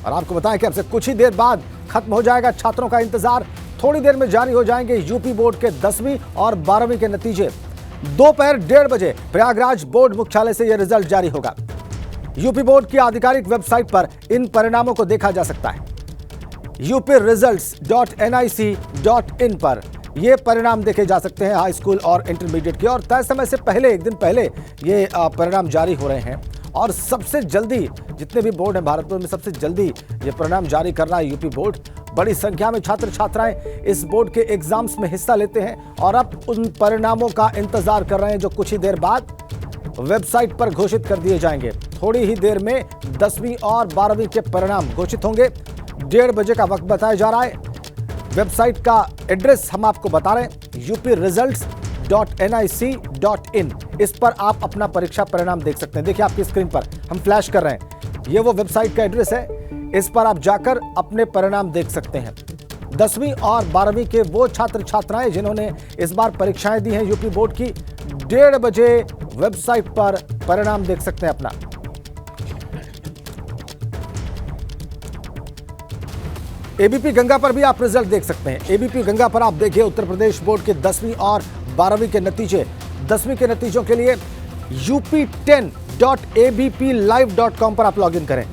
और आपको बताएं कि अब से कुछ ही देर बाद खत्म हो जाएगा छात्रों का इंतजार। थोड़ी देर में जारी हो जाएंगे यूपी बोर्ड के 10वीं और 12वीं के नतीजे। दोपहर 1:30 बजे प्रयागराज बोर्ड मुख्यालय से यह रिजल्ट जारी होगा। यूपी बोर्ड की आधिकारिक वेबसाइट पर इन परिणामों को देखा जा सकता है। upresults.nic.in पर ये परिणाम देखे जा सकते हैं हाई स्कूल और इंटरमीडिएट के, और तय समय से पहले, एक दिन पहले ये परिणाम जारी हो रहे हैं। और सबसे जल्दी, जितने भी बोर्ड हैं भारत में, सबसे जल्दी ये परिणाम जारी कर रहा है यूपी बोर्ड। बड़ी संख्या में छात्र छात्राएं इस बोर्ड के एग्जाम्स में हिस्सा लेते हैं और अब उन परिणामों का इंतजार कर रहे हैं जो कुछ ही देर बाद वेबसाइट पर घोषित कर दिए जाएंगे। थोड़ी ही देर में 10वीं और 12वीं के परिणाम घोषित होंगे। 1:30 बजे का वक्त बताया जा रहा है। वेबसाइट का एड्रेस हम आपको बता रहे हैं, upresults.nic.in। इस पर आप अपना परीक्षा परिणाम देख सकते हैं। देखिए आपकी स्क्रीन पर हम फ्लैश कर रहे हैं, ये वो वेबसाइट का एड्रेस है। इस पर आप जाकर अपने परिणाम देख सकते हैं। 10वीं और 12वीं के वो छात्र छात्राएं जिन्होंने इस बार परीक्षाएं दी हैं यूपी बोर्ड की, 1:30 बजे वेबसाइट पर परिणाम देख सकते हैं अपना। एबीपी गंगा पर भी आप रिजल्ट देख सकते हैं। एबीपी गंगा पर आप देखिए उत्तर प्रदेश बोर्ड के 10वीं और 12वीं के नतीजे। 10वीं के नतीजों के लिए up10.abplive.com पर आप लॉगिन करें।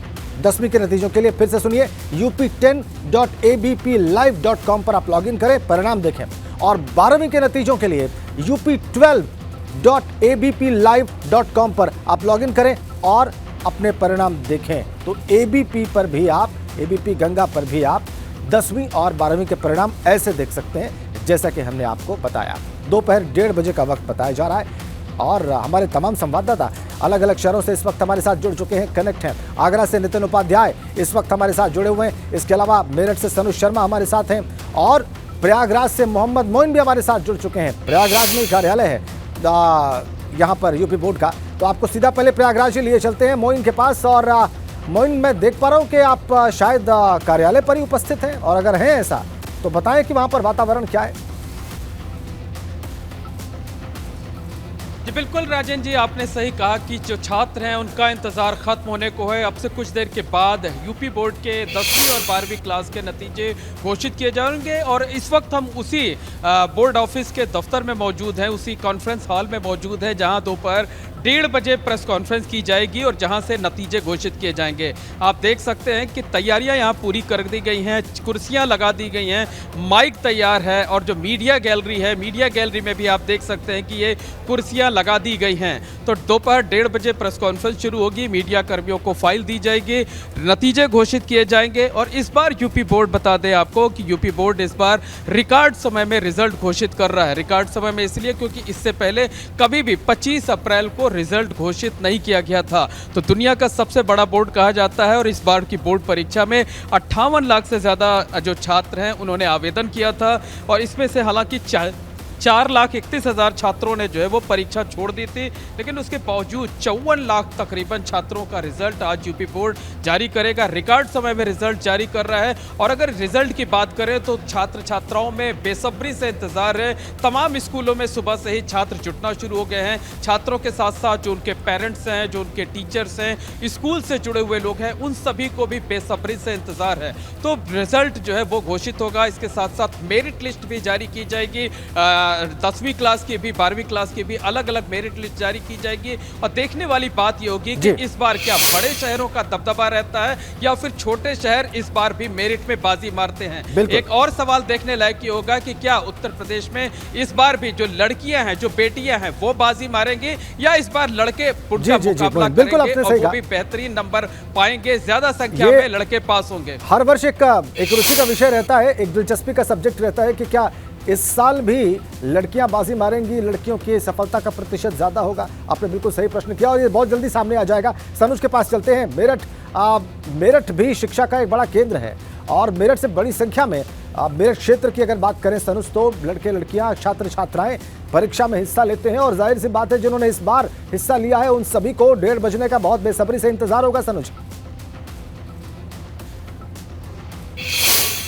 10वीं के नतीजों के लिए फिर से सुनिए, up10.abplive.com पर आप लॉगिन करें, परिणाम देखें। और 12वीं के नतीजों के लिए up12.abplive.com पर आप लॉगिन करें और अपने परिणाम देखें। तो एबीपी पर भी आप, एबीपी गंगा पर भी आप 10वीं और 12वीं के परिणाम ऐसे देख सकते हैं जैसा कि हमने आपको बताया। दोपहर 1:30 बजे का वक्त बताया जा रहा है और हमारे तमाम संवाददाता अलग अलग शहरों से इस वक्त हमारे साथ जुड़ चुके हैं, कनेक्ट हैं। आगरा से नितिन उपाध्याय इस वक्त हमारे साथ जुड़े हुए हैं। इसके अलावा मेरठ से सनुज शर्मा हमारे साथ हैं और प्रयागराज से मोहम्मद मोइन भी हमारे साथ जुड़ चुके हैं। प्रयागराज में कार्यालय है यहाँ पर यूपी बोर्ड का, तो आपको सीधा पहले प्रयागराज ही लिए चलते हैं मोइन के पास। और मोइन, मैं देख पा रहा हूँ कि आप शायद कार्यालय पर ही उपस्थित हैं, और अगर हैं ऐसा तो बताएं कि वहाँ पर वातावरण क्या है। जी बिल्कुल राजन जी, आपने सही कहा कि जो छात्र हैं उनका इंतज़ार ख़त्म होने को है। अब से कुछ देर के बाद यूपी बोर्ड के 10वीं और 12वीं क्लास के नतीजे घोषित किए जाएंगे और इस वक्त हम उसी बोर्ड ऑफिस के दफ्तर में मौजूद हैं, उसी कॉन्फ्रेंस हॉल में मौजूद हैं जहां दोपहर 1:30 बजे प्रेस कॉन्फ्रेंस की जाएगी और जहां से नतीजे घोषित किए जाएंगे। आप देख सकते हैं कि तैयारियां यहां पूरी कर दी गई हैं, कुर्सियां लगा दी गई हैं, माइक तैयार है और जो मीडिया गैलरी है, मीडिया गैलरी में भी आप देख सकते हैं कि ये कुर्सियां लगा दी गई हैं। तो दोपहर 1:30 बजे प्रेस कॉन्फ्रेंस शुरू होगी, मीडिया कर्मियों को फाइल दी जाएगी, नतीजे घोषित किए जाएंगे। और इस बार यूपी बोर्ड, बता दें आपको कि यूपी बोर्ड इस बार रिकॉर्ड समय में रिजल्ट घोषित कर रहा है। रिकॉर्ड समय में इसलिए क्योंकि इससे पहले कभी भी 25 अप्रैल को रिजल्ट घोषित नहीं किया गया था। तो दुनिया का सबसे बड़ा बोर्ड कहा जाता है और इस बार की बोर्ड परीक्षा में 58 लाख से ज़्यादा जो छात्र हैं उन्होंने आवेदन किया था और इसमें से हालांकि 4,31,000 छात्रों ने जो है वो परीक्षा छोड़ दी थी, लेकिन उसके बावजूद 54 लाख तकरीबन छात्रों का रिजल्ट आज यूपी बोर्ड जारी करेगा। रिकॉर्ड समय में रिजल्ट जारी कर रहा है। और अगर रिजल्ट की बात करें तो छात्र छात्राओं में बेसब्री से इंतजार है। तमाम स्कूलों में सुबह से ही छात्र जुटना शुरू हो गए हैं। छात्रों के साथ साथ जो उनके पेरेंट्स हैं, जो उनके टीचर्स हैं, स्कूल से जुड़े हुए लोग हैं, उन सभी को भी बेसब्री से इंतजार है। तो रिजल्ट जो है वो घोषित होगा। इसके साथ साथ मेरिट लिस्ट भी जारी की जाएगी। 10वीं क्लास की भी, 12वीं क्लास की भी अलग अलग मेरिट लिस्ट जारी की जाएगी। और देखने वाली बात ये होगी कि इस बार क्या बड़े शहरों का दबदबा रहता है या फिर छोटे शहर इस बार भी मेरिट में बाजी मारते हैं। एक और सवाल देखने लायक ये होगा कि क्या उत्तर प्रदेश में इस बार भी जो लड़कियां हैं, जो बेटियां हैं, वो बाजी मारेंगे या इस बार लड़के पुरजा मुकाबला करेंगे और वो भी बेहतरीन नंबर पाएंगे, ज्यादा संख्या में लड़के पास होंगे। हर वर्ष एक रुचि का विषय रहता है, एक दिलचस्पी का सब्जेक्ट रहता है कि क्या इस साल भी लड़कियां बाजी मारेंगी, लड़कियों की सफलता का प्रतिशत ज्यादा होगा। आपने बिल्कुल सही प्रश्न किया और ये बहुत जल्दी सामने आ जाएगा। सनुज के पास चलते हैं। मेरठ भी शिक्षा का एक बड़ा केंद्र है और मेरठ से बड़ी संख्या में मेरठ क्षेत्र की अगर बात करें सनुज, तो लड़के लड़कियां, छात्र छात्राएं परीक्षा में हिस्सा लेते हैं और जाहिर सी बात है जिन्होंने इस बार हिस्सा लिया है उन सभी को 1:30 बजने का बहुत बेसब्री से इंतजार होगा। सनुज,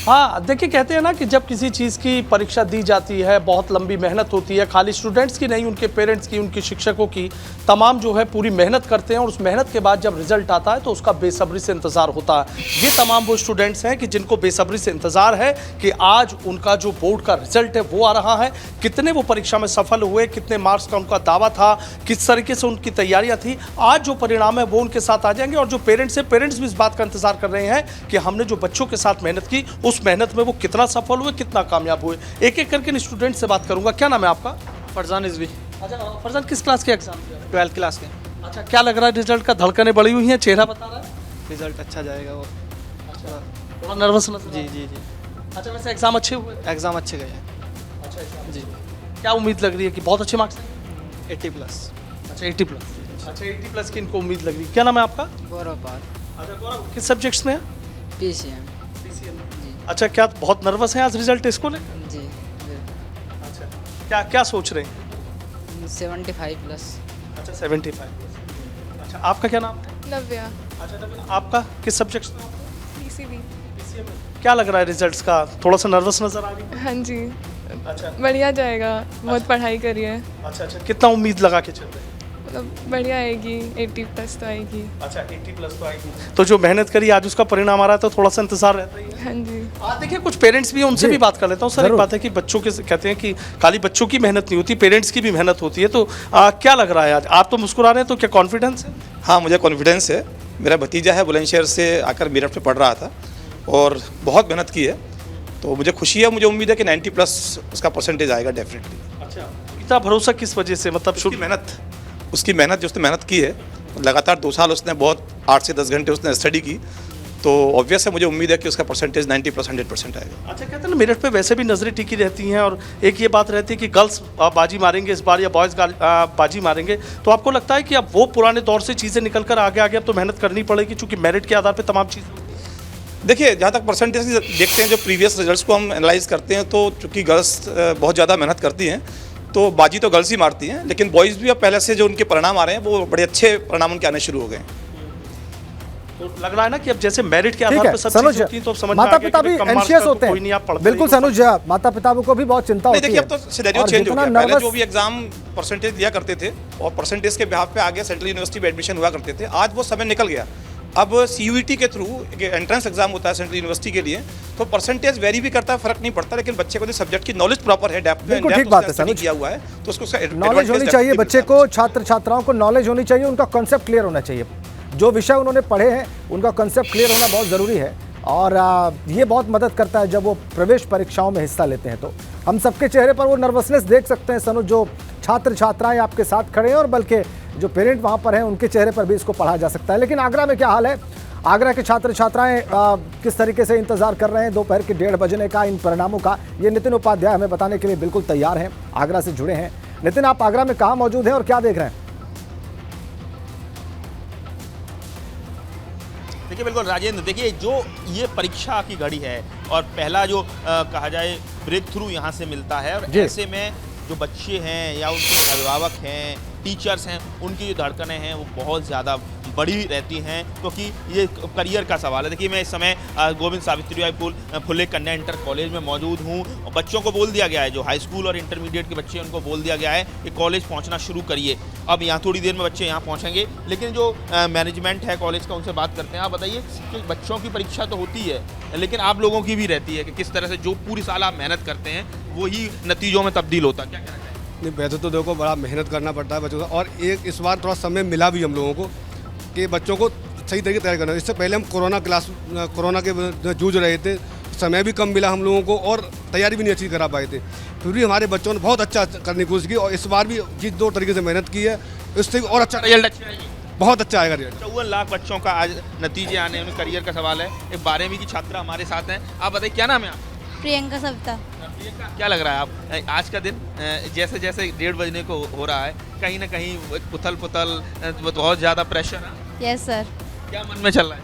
हाँ देखिए, कहते हैं ना कि जब किसी चीज़ की परीक्षा दी जाती है बहुत लंबी मेहनत होती है, खाली स्टूडेंट्स की नहीं, उनके पेरेंट्स की, उनके शिक्षकों की, तमाम जो है पूरी मेहनत करते हैं और उस मेहनत के बाद जब रिजल्ट आता है तो उसका बेसब्री से इंतज़ार होता है। ये तमाम वो स्टूडेंट्स हैं कि जिनको बेसब्री से इंतज़ार है कि आज उनका जो बोर्ड का रिजल्ट है वो आ रहा है, कितने वो परीक्षा में सफल हुए, कितने मार्क्स का उनका दावा था, किस तरीके से उनकी तैयारियाँ थी, आज जो परिणाम है वो उनके साथ आ जाएंगे। और जो पेरेंट्स हैं, पेरेंट्स भी इस बात का इंतजार कर रहे हैं कि हमने जो बच्चों के साथ मेहनत की उस मेहनत में वो कितना सफल हुए, कितना कामयाब हुए। एक एक करके इन स्टूडेंट से बात करूंगा। क्या नाम है आपका? फरजान रिजवी। अच्छा फरजान, किस क्लास के एग्जाम? 12th क्लास के। अच्छा, क्या लग रहा है रिजल्ट का? धड़कनें बढ़ी हुई हैं, चेहरा बता रहा है? रिजल्ट अच्छा जाएगा वो। अच्छा, थोड़ा नर्वस नजर जी जी जी। अच्छा, वैसे एग्जाम अच्छे हुए? एग्ज़ाम अच्छे गए हैं। अच्छा एग्जाम जी। क्या उम्मीद लग रही है कि बहुत अच्छे मार्क्स? 80+। अच्छा 80+। अच्छा 80+ की इनको उम्मीद लग रही है। क्या नाम है आपका? गौरव पाल। अच्छा गौरव, किस सब्जेक्ट्स में है? पीसीएम। अच्छा, क्या बहुत नर्वस हैं आज रिजल्ट इसको ले? जी अच्छा, क्या क्या सोच रहे हैं? 75+। अच्छा 75। अच्छा, आपका क्या नाम है? नव्या। अच्छा नवीन, आपका किस सब्जेक्ट्स में? पीसीबी। क्या लग रहा है रिजल्ट्स का? थोड़ा सा नर्वस नजर आ रही है? हाँ जी, अच्छा बढ़िया जाएगा, बहुत पढ़ाई करिए, अच्छा अच्छा, कितना उम्मीद लगा के चल रहे हैं? मतलब बढ़िया आएगी, 80+ तो आएगी। अच्छा 80+ तो आएगी। तो जो मेहनत करी आज उसका परिणाम आ रहा है तो थोड़ा सा इंतजार रहता ही है। हाँ जी। देखिए, कुछ पेरेंट्स भी हैं, उनसे जी। भी बात कर लेता हूँ। सर, एक जरूर। बात है कि बच्चों के कहते हैं कि खाली बच्चों की मेहनत नहीं होती, पेरेंट्स की भी मेहनत होती है। तो क्या लग रहा है आज? आप तो मुस्कुरा रहे हैं, तो क्या कॉन्फिडेंस है? हाँ, मुझे कॉन्फिडेंस है। मेरा भतीजा है, बुलंदशहर से आकर मेरठ में पढ़ रहा था और बहुत मेहनत की है, तो मुझे खुशी है, मुझे उम्मीद है कि 90+ उसका परसेंटेज आएगा डेफिनेटली। अच्छा, इतना भरोसा किस वजह से? मतलब उसकी मेहनत जो उसने मेहनत की है, लगातार 2 साल उसने बहुत 8 से 10 घंटे उसने स्टडी की, तो ऑब्वियस है, मुझे उम्मीद है कि उसका परसेंटेज 90+ 100% आएगा। अच्छा, कहते हैं ना मेरठ पे वैसे भी नजरें टिकी रहती हैं और एक ये बात रहती है कि गर्ल्स बाजी मारेंगे इस बार या बॉयज़ बाजी मारेंगे, तो आपको लगता है कि अब वो पुराने दौर से चीज़ें निकल कर आगे आगे अब तो मेहनत करनी पड़ेगी चूंकि मेरिट के आधार पर तमाम चीज़ें? देखिए, जहाँ तक परसेंटेज देखते हैं, जो प्रीवियस रिजल्ट्स को हम एनालाइज करते हैं, तो चूँकि गर्ल्स बहुत ज़्यादा मेहनत करती हैं, तो बाजी तो गर्ल्स ही मारती हैं, लेकिन बॉयज़ भी अब पहले से जो उनके परिणाम आ रहे हैं वो बड़े अच्छे परिणाम उनके आने शुरू हो गए हैं। तो लग रहा है ना कि अब जैसे मेरिट के ठीक आधार है पर सब सनुज, चीज़ें होती हैं तो अब समझ में आ माता गया पिता कि भी कम मार्क्स एंशियस का तो होते कोई नहीं, आप हैं। पढ़ते बिल्कुल रहिए। सनुज, माता पिता को भी बहुत चिंता नहीं, होती देखिए, है। अब तो सिनेरियो और चेंज हो जितना गया। पहले nervous- जो भी एग्जाम परसेंटेज दिया करते थे और परसेंटेज के बिहाफ पे आगे सेंट्रल यूनिवर्सिटी में एडमिशन हुआ करते थे, आज वो समय निकल गया। अब CUET के थ्रू एक एंट्रेंस एग्जाम होता है सेंट्रल यूनिवर्सिटी के लिए, तो परसेंटेज वेरी भी करता है, फर्क नहीं पड़ता, लेकिन बच्चे को जो सब्जेक्ट की नॉलेज प्रॉपर है, डेप्थ में बिल्कुल ठीक बात है सनुज। किया हुआ है, तो उसको नॉलेज होनी चाहिए बच्चे को, छात्र छात्राओं को नॉलेज होनी चाहिए, उनका कॉन्सेप्ट क्लियर होना चाहिए। जो विषय उन्होंने पढ़े हैं उनका कॉन्सेप्ट क्लियर होना बहुत ज़रूरी है और ये बहुत मदद करता है जब वो प्रवेश परीक्षाओं में हिस्सा लेते हैं। तो हम सबके चेहरे पर वो नर्वसनेस देख सकते हैं सनुज, जो छात्र छात्राएं आपके साथ खड़े हैं और बल्कि जो पेरेंट वहाँ पर हैं उनके चेहरे पर भी इसको पढ़ा जा सकता है। लेकिन आगरा में क्या हाल है? आगरा के छात्र छात्राएं किस तरीके से इंतजार कर रहे हैं दोपहर के 1:30 बजने का इन परिणामों का, ये नितिन उपाध्याय हमें बताने के लिए बिल्कुल तैयार हैं, आगरा से जुड़े हैं। नितिन, आप आगरा में कहाँ मौजूद हैं और क्या देख रहे हैं? देखिए बिल्कुल राजेंद्र, देखिए जो ये परीक्षा की घड़ी है और पहला जो कहा जाए ब्रेक थ्रू यहाँ से मिलता है और ऐसे में जो बच्चे हैं या उनके अभिभावक हैं, टीचर्स हैं, उनकी जो धड़कनें हैं वो बहुत ज़्यादा बड़ी रहती हैं क्योंकि ये करियर का सवाल है। देखिए, मैं इस समय गोविंद सावित्रीबाई फुले कन्या इंटर कॉलेज में मौजूद हूँ और बच्चों को बोल दिया गया है, जो हाई स्कूल और इंटरमीडिएट के बच्चे हैं उनको बोल दिया गया है कि कॉलेज पहुँचना शुरू करिए। अब यहाँ थोड़ी देर में बच्चे यहाँ पहुँचेंगे, लेकिन जो मैनेजमेंट है कॉलेज का, उनसे बात करते हैं। आप बताइए कि बच्चों की परीक्षा तो होती है, लेकिन आप लोगों की भी रहती है कि किस तरह से जो पूरी साल आप मेहनत करते हैं वही नतीजों में तब्दील होता है, क्या कहना चाहिए? नहीं, वैसे तो देखो बड़ा मेहनत करना पड़ता है बच्चों का, और एक इस बार थोड़ा समय मिला भी हम लोगों को कि बच्चों को सही तरीके तैयार करना। इससे पहले हम कोरोना के जूझ रहे थे, समय भी कम मिला हम लोगों को और तैयारी भी नहीं अच्छी करा पाए थे, फिर भी हमारे बच्चों ने बहुत अच्छा करने की कोशिश की और इस बार भी जिस 2 तरीके से मेहनत की है इससे भी और अच्छा रिजल्ट अच्छा आएगी, बहुत अच्छा आएगा रिजल्ट। 54 लाख बच्चों का आज नतीजे आने, उनके करियर का सवाल है। एक 12वीं की छात्रा हमारे साथ हैं, आप बताइए क्या नाम है आप? प्रियंका सविता। प्रियंका, क्या लग रहा है आप आज का दिन जैसे जैसे 1:30 बजने को हो रहा है, कहीं ना कहीं उथल पुथल, बहुत ज़्यादा प्रेशर है? Yes sir. क्या मन में चल रहा है?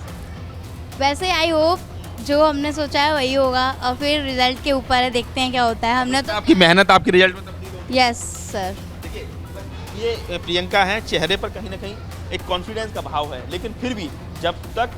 वैसे आई होप जो हमने सोचा है वही होगा और फिर रिजल्ट के ऊपर है, देखते हैं क्या होता है। हमने तो आपकी मेहनत आपके रिजल्ट में तब्दील होगी। Yes sir. देखिए, ये प्रियंका है, चेहरे पर कहीं ना कहीं एक कॉन्फिडेंस का भाव है, लेकिन फिर भी जब तक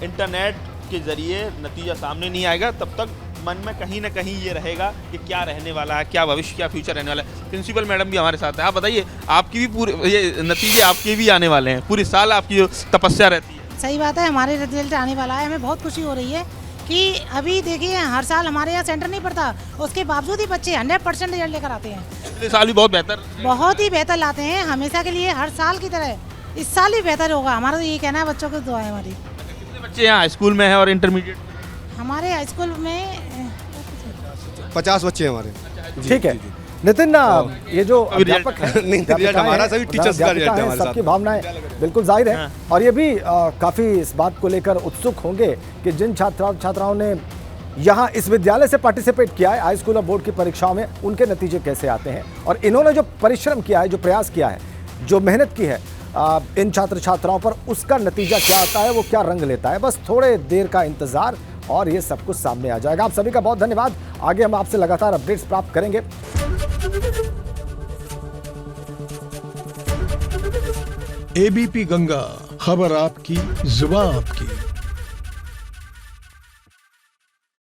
इंटरनेट के ज़रिए नतीजा सामने नहीं आएगा तब तक मन में कहीं ना कहीं ये रहेगा कि क्या रहने वाला है, क्या भविष्य, क्या फ्यूचर रहने वाला है। प्रिंसिपल मैडम भी हमारे साथ हैं। आप बताइए, आपकी भी पूरे ये नतीजे आपके भी आने वाले हैं, पूरे साल आपकी जो तपस्या रहती है। सही बात है, हमारे रिजल्ट आने वाला है, हमें बहुत खुशी हो रही है कि अभी देखिए हर साल हमारे यहाँ सेंटर नहीं पड़ता, उसके बावजूद ही बच्चे 100% रिजल्ट लेकर आते हैं। पिछले साल भी बहुत बेहतर लाते हैं, हमेशा के लिए, हर साल की तरह इस साल भी बेहतर होगा। हमारा तो ये कहना है, बच्चों की दुआ है हमारी। कितने बच्चे यहाँ स्कूल में हैं और इंटरमीडिएट? हमारे हाई स्कूल में 50 बच्चे हैं हमारे। ठीक है नितिन, ये जो अध्यापक हैं, नहीं, रिजल्ट हमारा सभी टीचर्स का रिजल्ट है हमारे साथ। सबकी भावनाएं बिल्कुल जाहिर है और ये भी काफ़ी इस बात को लेकर उत्सुक होंगे कि जिन छात्राओं ने यहाँ इस विद्यालय से पार्टिसिपेट किया है हाई स्कूल और बोर्ड की परीक्षाओं में, उनके नतीजे कैसे आते हैं और इन्होंने जो परिश्रम किया है, जो प्रयास किया है, जो मेहनत की है इन छात्र छात्राओं पर, उसका नतीजा क्या आता है, वो क्या रंग लेता है। बस थोड़े देर का इंतजार और ये सब कुछ सामने आ जाएगा। आप सभी का बहुत धन्यवाद। आगे हम आपसे लगातार अपडेट्स प्राप्त करेंगे। एबीपी गंगा, खबर आपकी, जुबान आपकी।